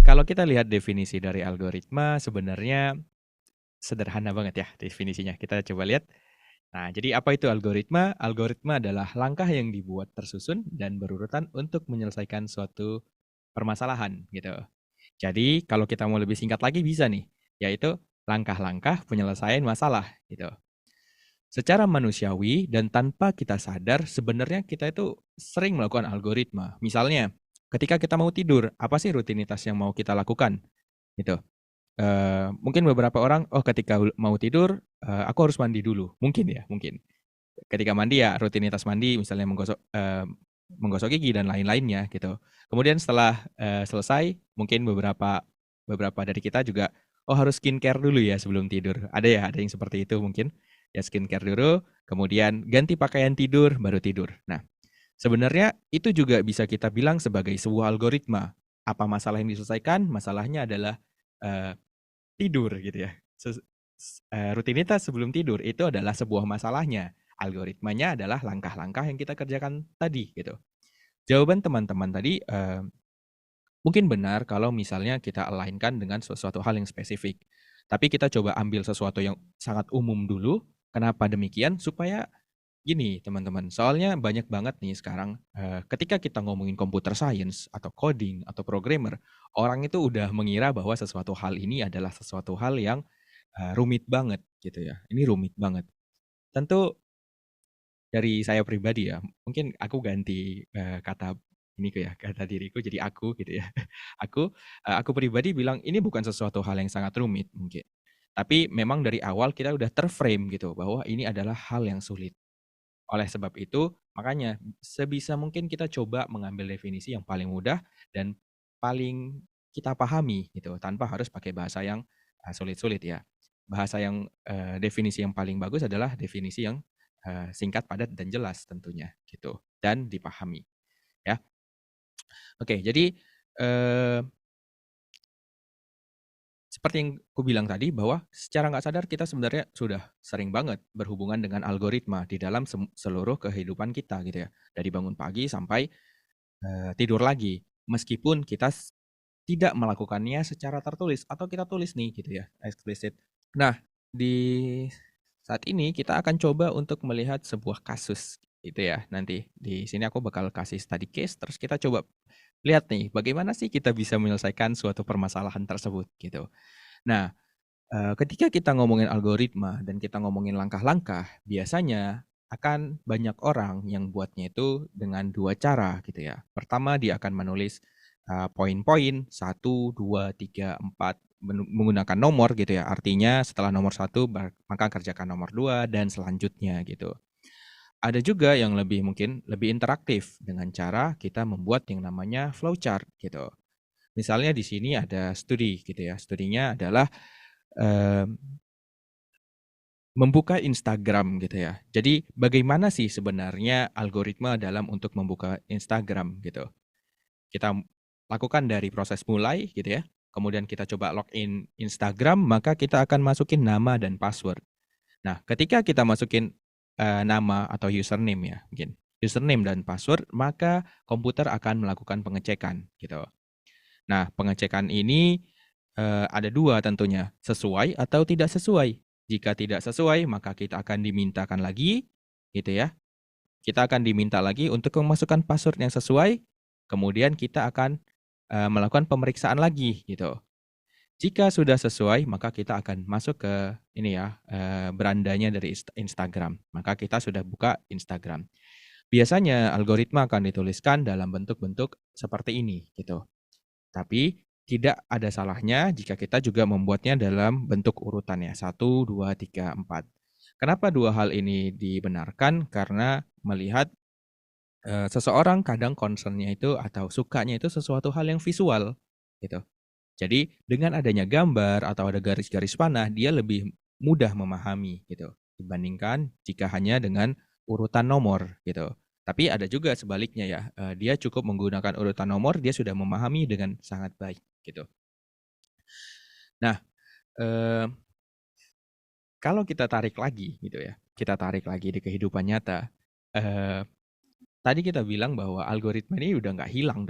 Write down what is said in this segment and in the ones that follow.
Kalau kita lihat definisi dari algoritma sebenarnya sederhana banget ya definisinya. Kita coba lihat. Nah, jadi apa itu algoritma? Algoritma adalah langkah yang dibuat tersusun dan berurutan untuk menyelesaikan suatu permasalahan gitu. Jadi kalau kita mau lebih singkat lagi bisa nih, yaitu langkah-langkah penyelesaian masalah gitu. Secara manusiawi dan tanpa kita sadar, sebenarnya kita itu sering melakukan algoritma. Misalnya, ketika kita mau tidur, apa sih rutinitas yang mau kita lakukan? Gitu. Mungkin beberapa orang, oh ketika mau tidur, aku harus mandi dulu. Mungkin ya, mungkin. Ketika mandi ya rutinitas mandi, misalnya menggosok gigi dan lain-lainnya gitu. Kemudian setelah selesai, mungkin beberapa beberapa dari kita juga, oh harus skincare dulu ya sebelum tidur. Ada ya, ada yang seperti itu mungkin. Ya skincare dulu, kemudian ganti pakaian tidur, baru tidur. Nah, sebenarnya itu juga bisa kita bilang sebagai sebuah algoritma. Apa masalah yang diselesaikan? Masalahnya adalah eh, tidur gitu ya. Rutinitas sebelum tidur itu adalah sebuah masalahnya. Algoritmanya adalah langkah-langkah yang kita kerjakan tadi gitu. Jawaban teman-teman tadi mungkin benar kalau misalnya kita align-kan dengan sesuatu hal yang spesifik. Tapi kita coba ambil sesuatu yang sangat umum dulu. Kenapa demikian? Supaya gini teman-teman, soalnya banyak banget nih sekarang ketika kita ngomongin computer science atau coding atau programmer, orang itu udah mengira bahwa sesuatu hal ini adalah sesuatu hal yang rumit banget gitu ya. Ini rumit banget. Tentu dari saya pribadi ya, mungkin aku ganti kata ini ya, kata diriku jadi aku gitu ya. Aku pribadi bilang ini bukan sesuatu hal yang sangat rumit mungkin. Tapi memang dari awal kita udah terframe gitu bahwa ini adalah hal yang sulit. Oleh sebab itu, makanya sebisa mungkin kita coba mengambil definisi yang paling mudah dan paling kita pahami gitu, tanpa harus pakai bahasa yang sulit-sulit ya. Bahasa yang definisi yang paling bagus adalah definisi yang singkat, padat, dan jelas tentunya gitu, dan dipahami ya. Oke, jadi eh, seperti yang aku bilang tadi bahwa secara nggak sadar kita sebenarnya sudah sering banget berhubungan dengan algoritma di dalam seluruh kehidupan kita gitu ya. Dari bangun pagi sampai tidur lagi. Meskipun kita tidak melakukannya secara tertulis atau kita tulis nih gitu ya, eksplisit. Nah, di saat ini kita akan coba untuk melihat sebuah kasus gitu ya. Nanti di sini aku bakal kasih study case terus kita coba lihat nih bagaimana sih kita bisa menyelesaikan suatu permasalahan tersebut gitu. Nah, ketika kita ngomongin algoritma dan kita ngomongin langkah-langkah, biasanya akan banyak orang yang buatnya itu dengan dua cara gitu ya. Pertama dia akan menulis poin-poin 1, 2, 3, 4 menggunakan nomor gitu ya. Artinya setelah nomor 1 maka kerjakan nomor 2 dan selanjutnya gitu. Ada juga yang lebih mungkin lebih interaktif dengan cara kita membuat yang namanya flowchart gitu. Misalnya di sini ada studi gitu ya. Studinya adalah membuka Instagram gitu ya. Jadi bagaimana sih sebenarnya algoritma dalam untuk membuka Instagram gitu. Kita lakukan dari proses mulai gitu ya. Kemudian kita coba login Instagram, maka kita akan masukin nama dan password. Nah, ketika kita masukin nama atau username ya, mungkin username dan password, maka komputer akan melakukan pengecekan gitu. Nah, pengecekan ini ada dua tentunya, sesuai atau tidak sesuai. Jika tidak sesuai, maka kita akan dimintakan lagi, gitu ya. Kita akan diminta lagi untuk memasukkan password yang sesuai, kemudian kita akan melakukan pemeriksaan lagi, gitu. Jika sudah sesuai, maka kita akan masuk ke ini ya, berandanya dari Instagram. Maka kita sudah buka Instagram. Biasanya algoritma akan dituliskan dalam bentuk-bentuk seperti ini, gitu. Tapi tidak ada salahnya jika kita juga membuatnya dalam bentuk urutannya. 1, 2, 3, 4. Kenapa dua hal ini dibenarkan? Karena melihat seseorang kadang concernnya itu atau sukanya itu sesuatu hal yang visual gitu. Jadi dengan adanya gambar atau ada garis-garis panah, dia lebih mudah memahami gitu dibandingkan jika hanya dengan urutan nomor gitu. Tapi ada juga sebaliknya ya, dia cukup menggunakan urutan nomor, dia sudah memahami dengan sangat baik gitu. Nah, eh, kalau kita tarik lagi gitu ya, kita tarik lagi di kehidupan nyata. Eh, Tadi kita bilang bahwa algoritma ini udah nggak hilang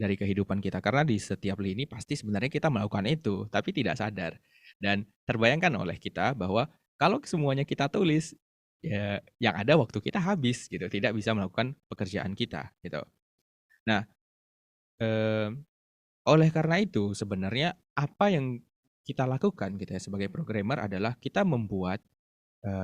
dari kehidupan kita. Karena di setiap lini pasti sebenarnya kita melakukan itu, tapi tidak sadar. Dan terbayangkan oleh kita bahwa kalau semuanya kita tulis, ya yang ada waktu kita habis gitu, tidak bisa melakukan pekerjaan kita gitu. Nah, oleh karena itu sebenarnya apa yang kita lakukan gitu ya sebagai programmer adalah kita membuat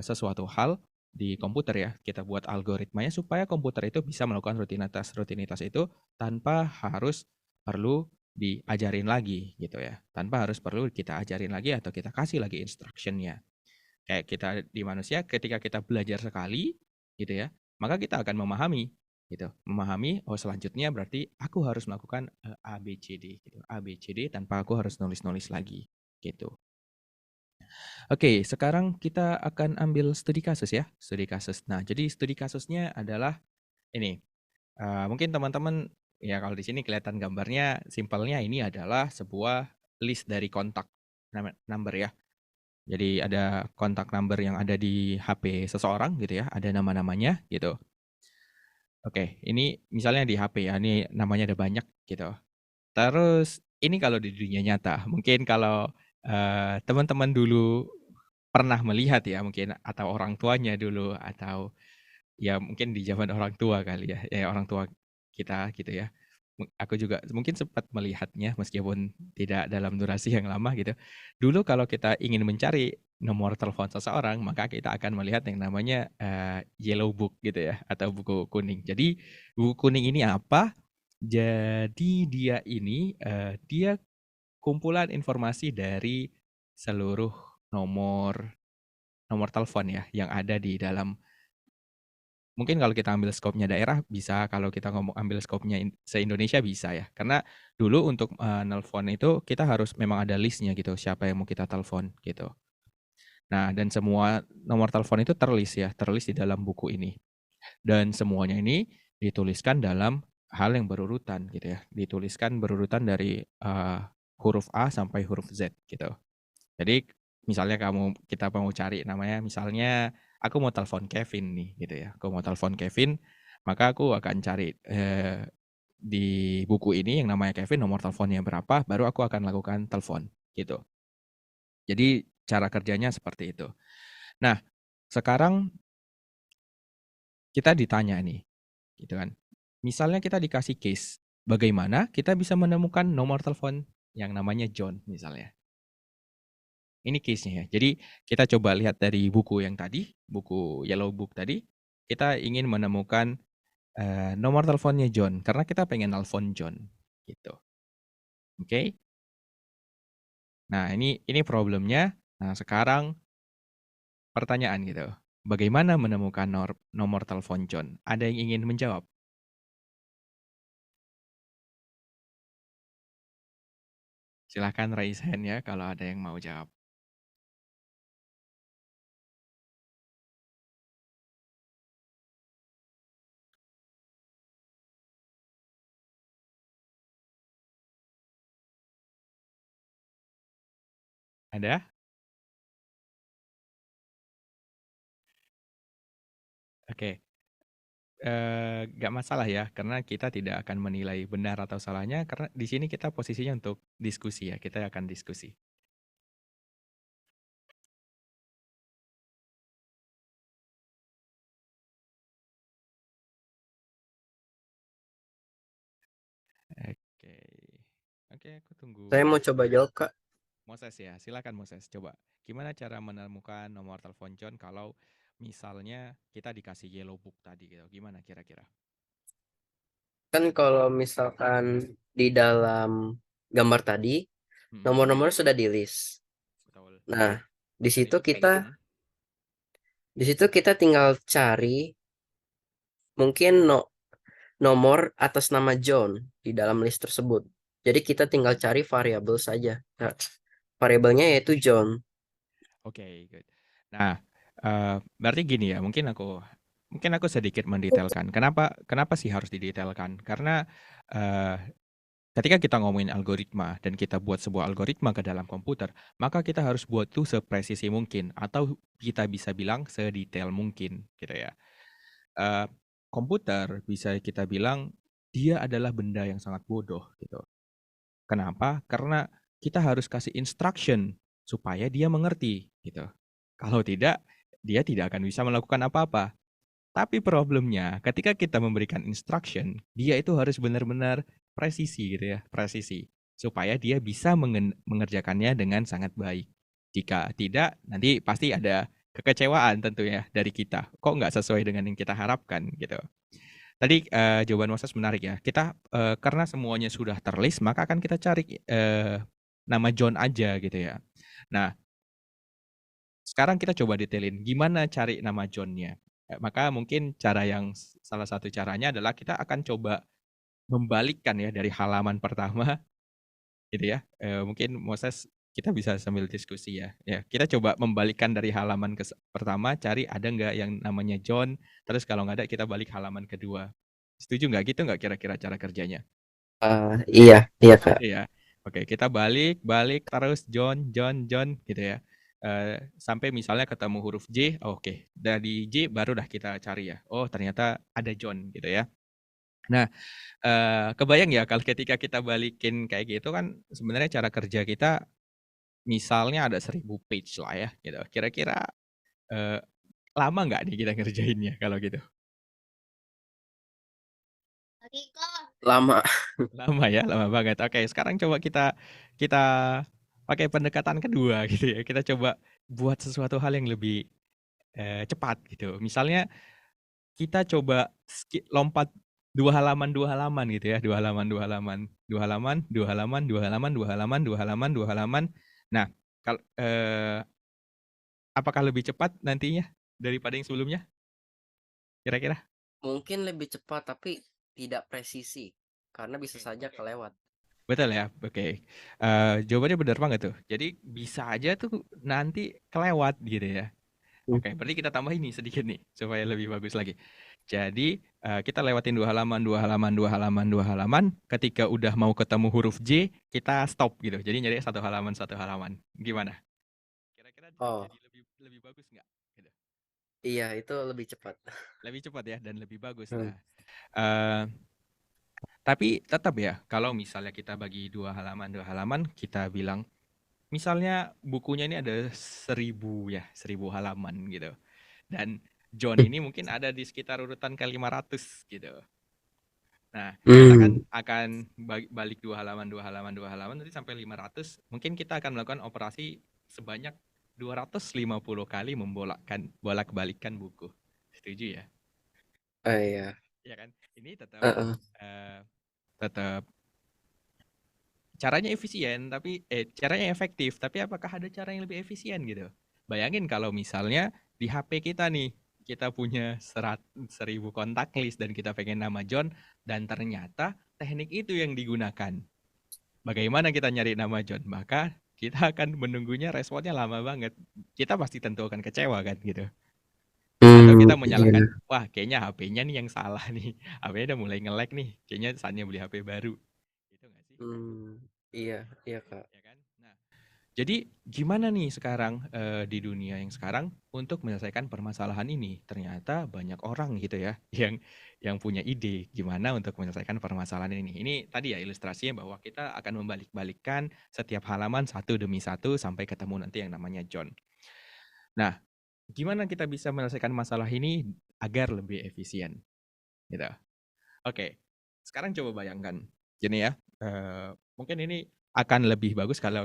sesuatu hal di komputer ya, kita buat algoritmanya supaya komputer itu bisa melakukan rutinitas-rutinitas itu tanpa harus perlu diajarin lagi gitu ya. Tanpa harus perlu kita ajarin lagi atau kita kasih lagi instruction-nya. Kayak kita di manusia ketika kita belajar sekali gitu ya, maka kita akan memahami gitu. Memahami oh selanjutnya berarti aku harus melakukan A B C D gitu. A B C D tanpa aku harus nulis-nulis lagi gitu. Oke, sekarang kita akan ambil studi kasus ya, studi kasus. Nah, jadi studi kasusnya adalah ini. Mungkin teman-teman ya kalau di sini kelihatan gambarnya, simpelnya ini adalah sebuah list dari kontak number ya. Jadi ada kontak number yang ada di HP seseorang gitu ya, ada nama-namanya gitu. Oke, ini misalnya di HP ya, ini namanya ada banyak gitu. Terus ini kalau di dunia nyata, mungkin kalau teman-teman dulu pernah melihat ya mungkin atau orang tuanya dulu atau ya mungkin di zaman orang tua kali ya, ya orang tua kita gitu ya. Aku juga mungkin sempat melihatnya meskipun tidak dalam durasi yang lama gitu. Dulu kalau kita ingin mencari nomor telepon seseorang, maka kita akan melihat yang namanya yellow book gitu ya atau buku kuning. Jadi buku kuning ini apa? Jadi dia ini dia kumpulan informasi dari seluruh nomor nomor telepon ya yang ada di dalam. Mungkin kalau kita ambil skopnya daerah bisa, kalau kita ngomong ambil skopnya se-Indonesia bisa ya. Karena dulu untuk nelpon itu kita harus memang ada listnya gitu, siapa yang mau kita telepon gitu. Nah, dan semua nomor telepon itu terlist di dalam buku ini. Dan semuanya ini dituliskan dalam hal yang berurutan gitu ya. Dituliskan berurutan dari huruf A sampai huruf Z gitu. Jadi misalnya kita mau cari namanya, misalnya aku mau telepon Kevin nih gitu ya. Aku mau telepon Kevin, maka aku akan cari di buku ini yang namanya Kevin, nomor teleponnya berapa, baru aku akan lakukan telepon gitu. Jadi cara kerjanya seperti itu. Nah, sekarang kita ditanya nih, gitu kan. Misalnya kita dikasih case, bagaimana kita bisa menemukan nomor telepon yang namanya John misalnya. Ini case-nya ya. Jadi kita coba lihat dari buku yang tadi, buku Yellow Book tadi, kita ingin menemukan nomor teleponnya John karena kita pengen nelfon John gitu. Oke. Nah, ini problemnya. Nah, sekarang pertanyaan gitu. Bagaimana menemukan nomor telepon John? Ada yang ingin menjawab? Silahkan raise hand ya kalau ada yang mau jawab. Ada? Oke. Nggak masalah ya, karena kita tidak akan menilai benar atau salahnya, karena di sini kita posisinya untuk diskusi ya, kita akan diskusi. Oke. Oke, aku tunggu. Saya mau coba jawab, Kak. Moses ya, silakan Moses. Coba, gimana cara menemukan nomor telepon John kalau misalnya kita dikasih yellow book tadi gitu? Gimana kira-kira? Kan kalau misalkan di dalam gambar tadi, Mm-mm, nomor-nomor sudah di-list. betul. Nah, di Sudah situ di-list. kita di situ kita tinggal cari mungkin nomor atas nama John di dalam list tersebut. Jadi kita tinggal cari variabel saja. Nah, variabelnya yaitu John. Oke, good. Nah, berarti gini ya, mungkin aku sedikit mendetailkan. Kenapa sih harus didetailkan? Karena ketika kita ngomongin algoritma dan kita buat sebuah algoritma ke dalam komputer, maka kita harus buat itu sepresisi mungkin atau kita bisa bilang sedetail mungkin, gitu ya. Komputer bisa kita bilang dia adalah benda yang sangat bodoh gitu. Kenapa? Karena kita harus kasih instruction supaya dia mengerti gitu. Kalau tidak, dia tidak akan bisa melakukan apa-apa. Tapi problemnya ketika kita memberikan instruction, dia itu harus benar-benar presisi gitu ya, presisi. Supaya dia bisa mengerjakannya dengan sangat baik. Jika tidak, nanti pasti ada kekecewaan tentunya dari kita. Kok nggak sesuai dengan yang kita harapkan gitu. Tadi jawaban Moses menarik ya. Kita karena semuanya sudah terlist, maka akan kita cari nama John aja gitu ya. Nah, sekarang kita coba detailin gimana cari nama John-nya. Maka mungkin salah satu caranya adalah kita akan coba membalikkan ya dari halaman pertama gitu ya. Mungkin Moses kita bisa sambil diskusi ya. Ya, kita coba membalikkan dari halaman pertama, cari ada nggak yang namanya John. Terus kalau nggak ada kita balik halaman kedua. Setuju nggak gitu nggak kira-kira cara kerjanya? Iya, iya Kak. Iya. Oke, kita balik, terus John, John gitu ya. Sampai misalnya ketemu huruf J, oke. Dari J baru dah kita cari ya. Oh, ternyata ada John gitu ya. Nah, kebayang ya kalau ketika kita balikin kayak gitu kan sebenarnya cara kerja kita misalnya ada 1000 page lah ya gitu. Kira-kira eh, lama nggak nih kita ngerjainnya kalau gitu? Lama. Lama ya, lama banget. Oke, sekarang coba kita kita pakai pendekatan kedua gitu ya. Kita coba buat sesuatu hal yang lebih cepat gitu. Misalnya kita coba lompat dua halaman gitu ya, dua halaman, dua halaman, dua halaman, dua halaman, dua halaman, dua halaman, dua halaman, dua halaman. Nah, apakah lebih cepat nantinya daripada yang sebelumnya? Kira-kira? Mungkin lebih cepat tapi tidak presisi karena bisa Oke. saja kelewat. Betul ya, oke. Jawabannya benar banget tuh. Jadi bisa aja tuh nanti kelewat gitu ya. Oke, berarti kita tambah ini sedikit nih supaya lebih bagus lagi. Jadi kita lewatin dua halaman, dua halaman, dua halaman, dua halaman. Ketika udah mau ketemu huruf J, kita stop gitu. Jadi nyari satu halaman, satu halaman. Gimana? Kira-kira Oh, jadi lebih lebih bagus nggak? Gitu. iya itu lebih cepat. Lebih cepat ya dan lebih bagus. Hmm. Nah, eh, tapi tetap ya, kalau misalnya kita bagi dua halaman, kita bilang, misalnya bukunya ini ada 1000 ya, 1000 halaman gitu. Dan John ini mungkin ada di sekitar urutan ke 500 gitu. Nah, kita Hmm. akan balik dua halaman, dua halaman, dua halaman, nanti sampai 500. Mungkin kita akan melakukan operasi sebanyak 250 kali bolak-balikkan buku. Setuju ya? Iya. Iya kan? Ini tetap Heeh. eh, tetap caranya efisien, tapi caranya efektif. Tapi apakah ada cara yang lebih efisien gitu? Bayangin kalau misalnya di HP kita nih, kita punya 1000 kontak list dan kita pengen nama John, dan ternyata teknik itu yang digunakan. Bagaimana kita nyari nama John? Maka kita akan menunggunya responnya lama banget. Kita pasti tentu akan kecewa kan gitu. Atau Hmm, kita iya. menyalahkan, wah kayaknya HP-nya nih yang salah nih. HP-nya udah mulai nge-lag nih. Kayaknya saatnya beli HP baru. Gitu nggak sih? Hmm, iya, iya Kak. Ya kan? Nah, jadi gimana nih sekarang di dunia yang sekarang untuk menyelesaikan permasalahan ini? Ternyata banyak orang gitu ya yang punya ide gimana untuk menyelesaikan permasalahan ini. Ini tadi ya ilustrasinya bahwa kita akan membalik-balikkan setiap halaman satu demi satu sampai ketemu nanti yang namanya John. Nah, gimana kita bisa menyelesaikan masalah ini agar lebih efisien? Gitu. Oke, sekarang coba bayangkan gini ya. Mungkin ini akan lebih bagus kalau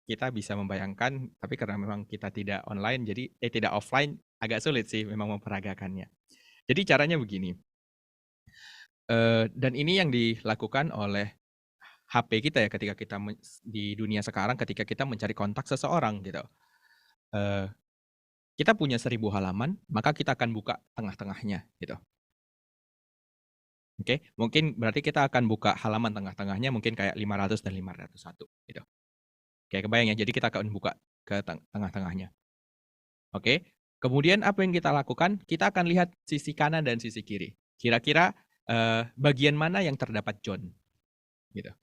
kita bisa membayangkan, tapi karena memang kita tidak online, jadi tidak offline, agak sulit sih memang memperagakannya. Jadi caranya begini, dan ini yang dilakukan oleh HP kita ya ketika kita di dunia sekarang ketika kita mencari kontak seseorang gitu. Eh, kita punya 1000 halaman, maka kita akan buka tengah-tengahnya gitu. Oke, mungkin berarti kita akan buka halaman tengah-tengahnya mungkin kayak 500 dan 501 gitu. Kayak kebayang ya, jadi kita akan buka ke tengah-tengahnya. Oke, kemudian apa yang kita lakukan? Kita akan lihat sisi kanan dan sisi kiri. Kira-kira bagian mana yang terdapat John? Gitu.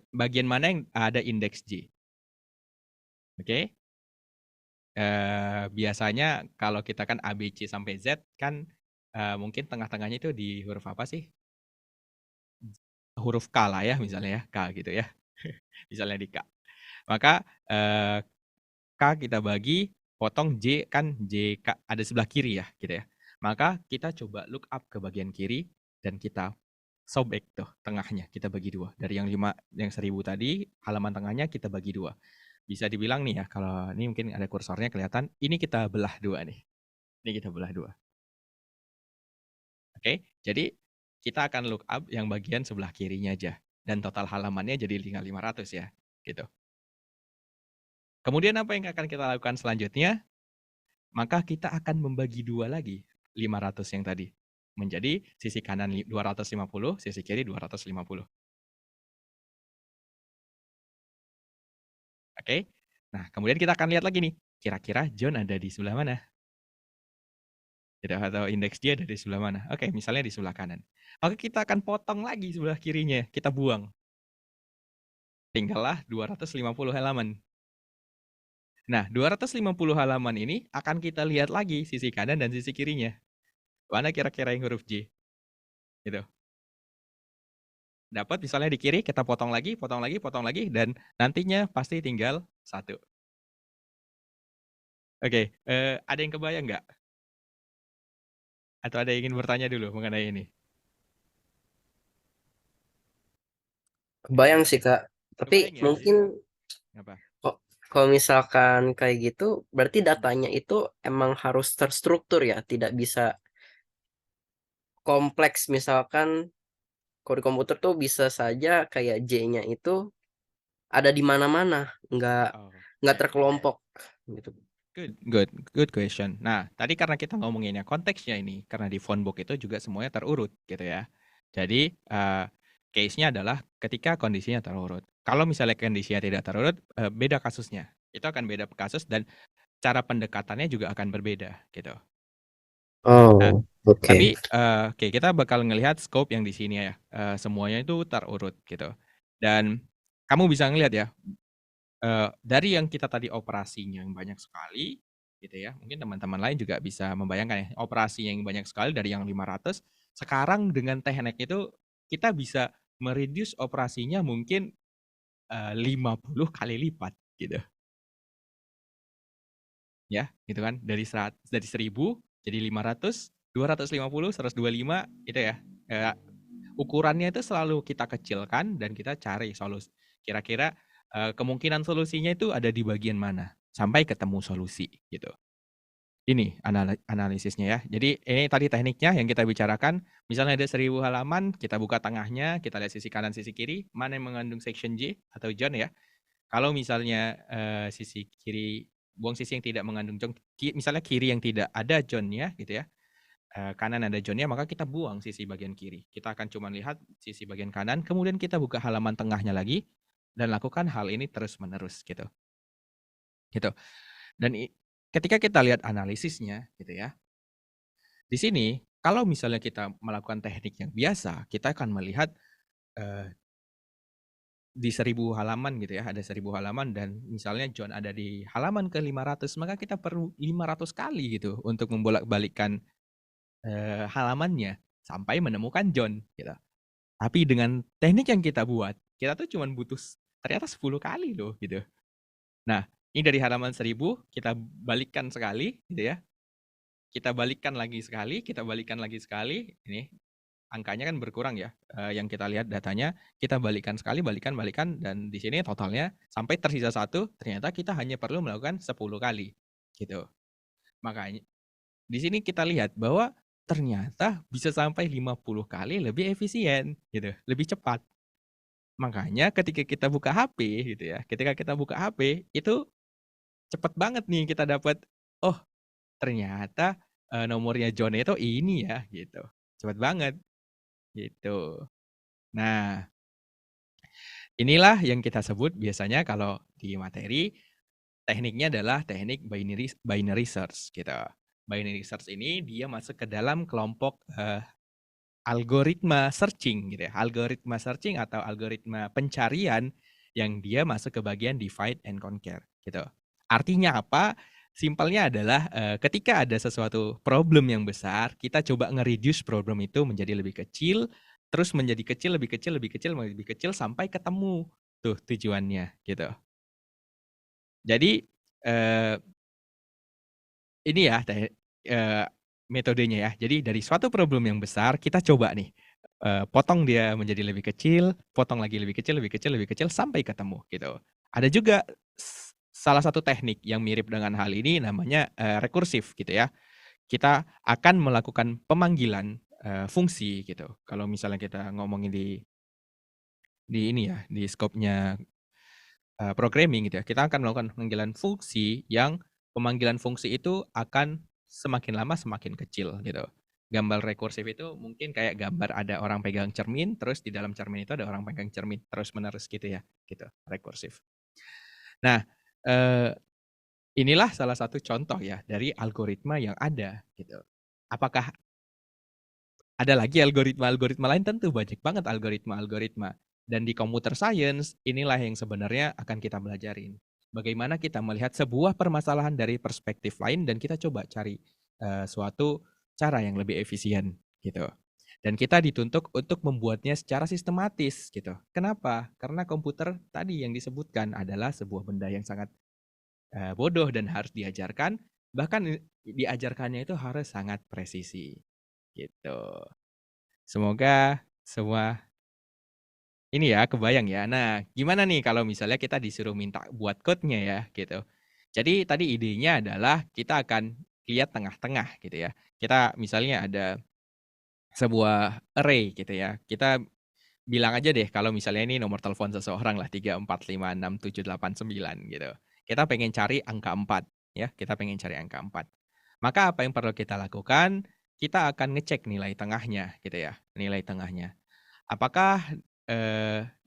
Bagian mana yang ada indeks J? Oke, biasanya kalau kita kan A, B, C sampai Z kan mungkin tengah-tengahnya itu di huruf apa sih? Huruf K lah ya, misalnya ya, K gitu ya. Misalnya di K. Maka, K kita bagi, potong J kan JK ada sebelah kiri ya, gitu ya. Maka kita coba look up ke bagian kiri dan kita sobek tuh tengahnya, kita bagi 2. Dari yang 1000 tadi, halaman tengahnya kita bagi 2. Bisa dibilang nih ya, kalau ini mungkin ada kursornya kelihatan, ini kita belah 2 nih. Ini kita belah 2. Oke, jadi kita akan look up yang bagian sebelah kirinya aja. Dan total halamannya jadi tinggal 500 ya, gitu. Kemudian apa yang akan kita lakukan selanjutnya? Maka kita akan membagi 2 lagi 500 yang tadi. Menjadi sisi kanan 250, sisi kiri 250. Oke? Nah, kemudian kita akan lihat lagi nih, kira-kira John ada di sebelah mana? Gitu, atau indeks dia ada di sebelah mana? Oke, misalnya di sebelah kanan. Oke, kita akan potong lagi sebelah kirinya, kita buang. Tinggallah 250 halaman. Nah, 250 halaman ini akan kita lihat lagi sisi kanan dan sisi kirinya. Mana kira-kira yang huruf J? Gitu. Dapat misalnya di kiri, kita potong lagi, potong lagi, potong lagi, dan nantinya pasti tinggal 1. Oke, ada yang kebayang nggak? Atau ada yang ingin bertanya dulu mengenai ini? Kebayang sih, Kak. Tapi Kebayang ya? mungkin Apa? kalau misalkan kayak gitu, berarti Hmm. datanya itu emang harus terstruktur ya, tidak bisa kompleks. Misalkan kalau di komputer tuh bisa saja kayak J-nya itu ada di mana-mana, Oh, nggak ya. terkelompok gitu. Good question. Nah, tadi karena kita ngomonginnya konteksnya ini, karena di phonebook itu juga semuanya terurut gitu ya. Jadi, case-nya adalah ketika kondisinya terurut. Kalau misalnya kondisinya tidak terurut, beda kasusnya. Itu akan beda kasus dan cara pendekatannya juga akan berbeda gitu. Nah, Oh, oke. tapi, oke, kita bakal ngelihat scope yang di sini ya, semuanya itu terurut gitu. Dan kamu bisa ngelihat ya, dari yang kita tadi operasinya yang banyak sekali, gitu ya, mungkin teman-teman lain juga bisa membayangkan ya, operasi yang banyak sekali dari yang 500, sekarang dengan teknik itu kita bisa operasinya mungkin, 50 kali lipat gitu, ya, gitu kan. Dari 1000 jadi 500, 250, 125 gitu ya. Ukurannya itu selalu kita kecilkan dan kita cari solusi. Kira-kira kemungkinan solusinya itu ada di bagian mana sampai ketemu solusi gitu. Ini analisisnya ya. Jadi ini tadi tekniknya yang kita bicarakan. Misalnya ada 1000 halaman, kita buka tengahnya, kita lihat sisi kanan, sisi kiri, mana yang mengandung section J atau John ya. Kalau misalnya sisi kiri, buang sisi yang tidak mengandung John, misalnya kiri yang tidak ada John-nya gitu ya, kanan ada John-nya, maka kita buang sisi bagian kiri. Kita akan cuma lihat sisi bagian kanan, kemudian kita buka halaman tengahnya lagi, dan lakukan hal ini terus-menerus gitu. Gitu. Dan ketika kita lihat analisisnya gitu ya, di sini kalau misalnya kita melakukan teknik yang biasa, kita akan melihat di 1000 halaman gitu ya, ada 1000 halaman dan misalnya John ada di halaman ke-500, maka kita perlu 500 kali gitu untuk membolak-balikkan halamannya sampai menemukan John gitu. Tapi dengan teknik yang kita buat, kita tuh cuman butuh ternyata 10 kali loh gitu. Nah, ini dari halaman 1000 kita balikkan sekali gitu ya. Kita balikkan lagi sekali, kita balikkan lagi sekali, ini angkanya kan berkurang ya, yang kita lihat datanya, kita balikkan sekali, balikkan, dan di sini totalnya sampai tersisa 1, ternyata kita hanya perlu melakukan 10 kali, gitu. Makanya di sini kita lihat bahwa ternyata bisa sampai 50 kali lebih efisien, gitu, lebih cepat. Makanya ketika kita buka HP gitu ya, ketika kita buka HP, itu cepet banget nih kita dapat, "Oh ternyata, nomornya John itu ini ya," gitu. Cepet banget, gitu. Nah, inilah yang kita sebut biasanya kalau di materi, tekniknya adalah teknik binary search gitu. Binary search ini dia masuk ke dalam kelompok, algoritma searching gitu ya, algoritma searching atau algoritma pencarian yang dia masuk ke bagian divide and conquer gitu. Artinya apa? simpelnya adalah, ketika ada sesuatu problem yang besar, kita coba nge-reduce problem itu menjadi lebih kecil, terus menjadi kecil, lebih kecil, lebih kecil, lebih kecil, sampai ketemu tuh tujuannya, gitu. Jadi, eee, ini ya metodenya ya. Jadi dari suatu problem yang besar, kita coba nih, potong dia menjadi lebih kecil, potong lagi lebih kecil, lebih kecil, lebih kecil, sampai ketemu, gitu. Ada juga salah satu teknik yang mirip dengan hal ini namanya, rekursif, gitu ya. Kita akan melakukan pemanggilan, fungsi gitu. Kalau misalnya kita ngomongin di ini ya, di skopnya, programming gitu ya, kita akan melakukan pemanggilan fungsi yang pemanggilan fungsi itu akan semakin lama semakin kecil gitu. Gambar rekursif itu mungkin kayak gambar ada orang pegang cermin, terus di dalam cermin itu ada orang pegang cermin, terus-menerus gitu ya, gitu, rekursif. Nah, eee, inilah salah satu contoh ya dari algoritma yang ada gitu. Apakah ada lagi algoritma-algoritma lain? Tentu banyak banget algoritma-algoritma. Dan di computer science, inilah yang sebenarnya akan kita belajarin. Bagaimana kita melihat sebuah permasalahan dari perspektif lain dan kita coba cari, suatu cara yang lebih efisien, gitu. Dan kita dituntut untuk membuatnya secara sistematis, gitu. Kenapa? Karena komputer tadi yang disebutkan adalah sebuah benda yang sangat, bodoh dan harus diajarkan, bahkan diajarkannya itu harus sangat presisi, gitu. Semoga semua ini ya, kebayang ya. Nah, gimana nih kalau misalnya kita disuruh minta buat code-nya ya, gitu. Jadi tadi idenya adalah kita akan lihat tengah-tengah gitu ya. Kita misalnya ada sebuah array gitu ya. Kita bilang aja deh kalau misalnya ini nomor telepon seseorang lah 3456789 gitu. Kita pengen cari angka 4 ya, kita pengen cari angka 4. Maka apa yang perlu kita lakukan, kita akan ngecek nilai tengahnya gitu ya, nilai tengahnya. Apakah,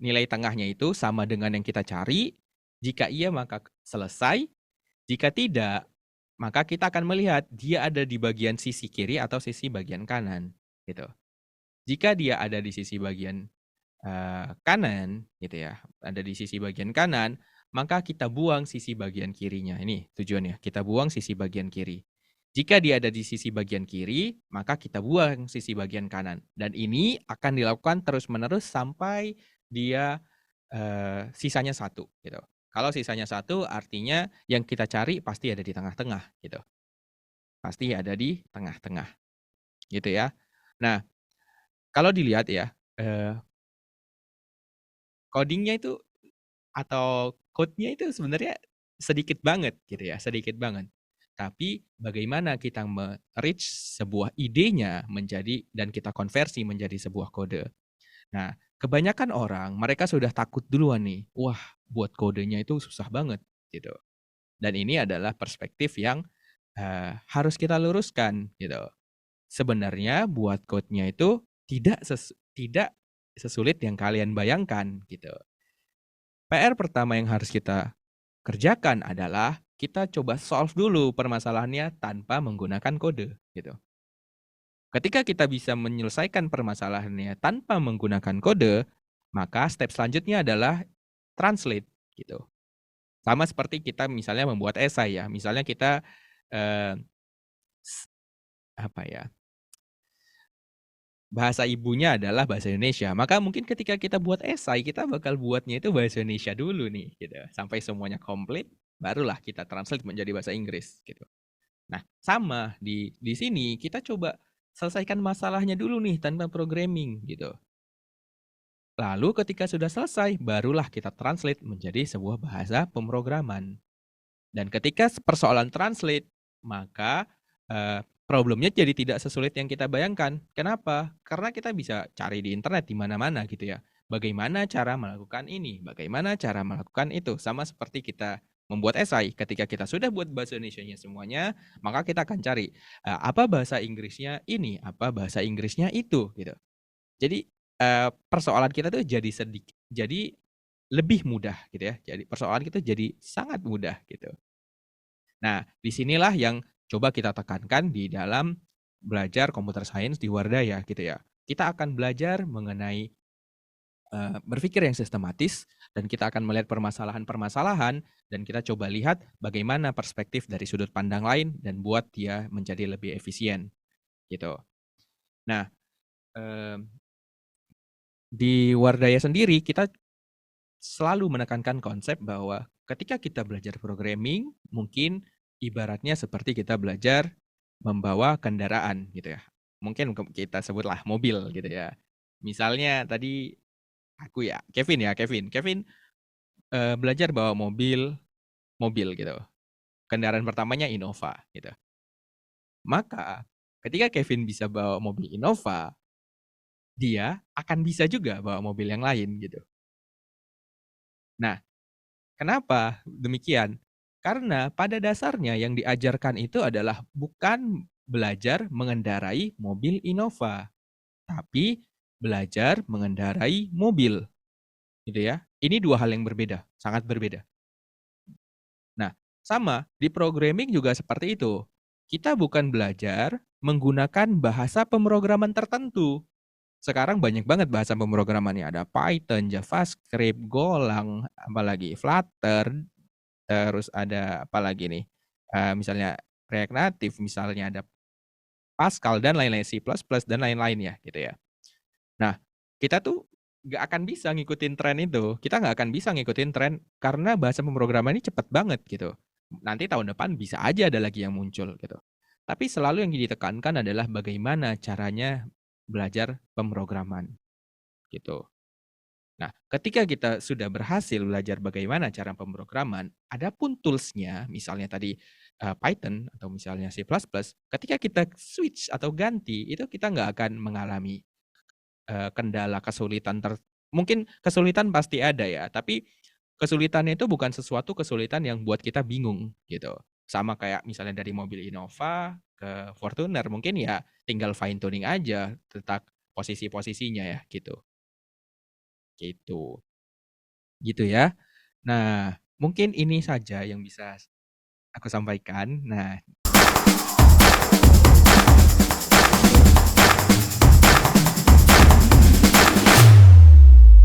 nilai tengahnya itu sama dengan yang kita cari? Jika iya maka selesai, jika tidak, maka kita akan melihat dia ada di bagian sisi kiri atau sisi bagian kanan, gitu. Jika dia ada di sisi bagian, kanan gitu ya, ada di sisi bagian kanan, maka kita buang sisi bagian kirinya. Ini tujuannya, kita buang sisi bagian kiri. Jika dia ada di sisi bagian kiri, maka kita buang sisi bagian kanan. Dan ini akan dilakukan terus-menerus sampai dia, sisanya satu gitu. Kalau sisanya satu artinya yang kita cari pasti ada di tengah-tengah gitu, pasti ada di tengah-tengah gitu ya. Nah, kalau dilihat ya, coding-nya itu atau code-nya itu sebenarnya sedikit banget gitu ya, sedikit banget. Tapi bagaimana kita reach sebuah idenya menjadi dan kita konversi menjadi sebuah kode. Nah, kebanyakan orang mereka sudah takut duluan nih, wah buat kodenya itu susah banget gitu. Dan ini adalah perspektif yang, harus kita luruskan gitu. Sebenarnya buat code-nya itu tidak sesulit yang kalian bayangkan gitu. PR pertama yang harus kita kerjakan adalah kita coba solve dulu permasalahannya tanpa menggunakan kode, gitu. Ketika kita bisa menyelesaikan permasalahannya tanpa menggunakan kode, maka step selanjutnya adalah translate, gitu. Sama seperti kita misalnya membuat esai ya, misalnya kita, eee, s apa ya, bahasa ibunya adalah bahasa Indonesia, maka mungkin ketika kita buat esai, kita bakal buatnya itu bahasa Indonesia dulu nih, gitu. Sampai semuanya komplit, barulah kita translate menjadi bahasa Inggris, gitu. Nah, sama di sini kita coba selesaikan masalahnya dulu nih tanpa programming, gitu. Lalu ketika sudah selesai, barulah kita translate menjadi sebuah bahasa pemrograman. Dan ketika persoalan translate, maka, problemnya jadi tidak sesulit yang kita bayangkan. Kenapa? Karena kita bisa cari di internet di mana-mana gitu ya. Bagaimana cara melakukan ini, bagaimana cara melakukan itu. Sama seperti kita membuat esai, ketika kita sudah buat bahasa Indonesianya semuanya, maka kita akan cari, apa bahasa Inggrisnya ini, apa bahasa Inggrisnya itu, gitu. Jadi, persoalan kita tuh jadi lebih mudah gitu ya. Jadi persoalan kita jadi sangat mudah gitu. Nah, disinilah yang coba kita tekankan di dalam belajar computer science di Wardaya gitu ya. Kita akan belajar mengenai berpikir yang sistematis dan kita akan melihat permasalahan-permasalahan dan kita coba lihat bagaimana perspektif dari sudut pandang lain dan buat dia menjadi lebih efisien, gitu. Nah, mmm, di Wardaya sendiri kita selalu menekankan konsep bahwa ketika kita belajar programming, mungkin ibaratnya seperti kita belajar membawa kendaraan gitu ya. Mungkin kita sebutlah mobil gitu ya. Misalnya tadi aku ya, Kevin ya, Kevin, belajar bawa mobil mobil gitu. Kendaraan pertamanya Innova gitu. Maka ketika Kevin bisa bawa mobil Innova, dia akan bisa juga bawa mobil yang lain gitu. Nah, kenapa demikian? Karena pada dasarnya yang diajarkan itu adalah bukan belajar mengendarai mobil Innova, tapi belajar mengendarai mobil, gitu ya. Ini dua hal yang berbeda, sangat berbeda. Nah, sama di programming juga seperti itu. Kita bukan belajar menggunakan bahasa pemrograman tertentu. Sekarang banyak banget bahasa pemrogramannya, ada Python, JavaScript, Golang, apalagi Flutter, terus ada apa lagi nih, misalnya React Native, misalnya ada Pascal dan lain-lain, C++ dan lain-lain ya, gitu ya. Nah, kita tuh nggak akan bisa ngikutin tren itu, kita nggak akan bisa ngikutin tren karena bahasa pemrograman ini cepet banget gitu. Nanti tahun depan bisa aja ada lagi yang muncul gitu. Tapi selalu yang ditekankan adalah bagaimana caranya belajar pemrograman, gitu. Nah, ketika kita sudah berhasil belajar bagaimana cara pemrograman, adapun tools-nya, misalnya tadi Python atau misalnya C++, ketika kita switch atau ganti, itu kita nggak akan mengalami kendala kesulitan mungkin kesulitan pasti ada ya, tapi kesulitannya itu bukan sesuatu kesulitan yang buat kita bingung gitu. Sama kayak misalnya dari mobil Innova ke Fortuner, mungkin ya tinggal fine tuning aja tentang posisi-posisinya ya gitu. Gitu. Gitu ya. Nah, mungkin ini saja yang bisa aku sampaikan. Nah,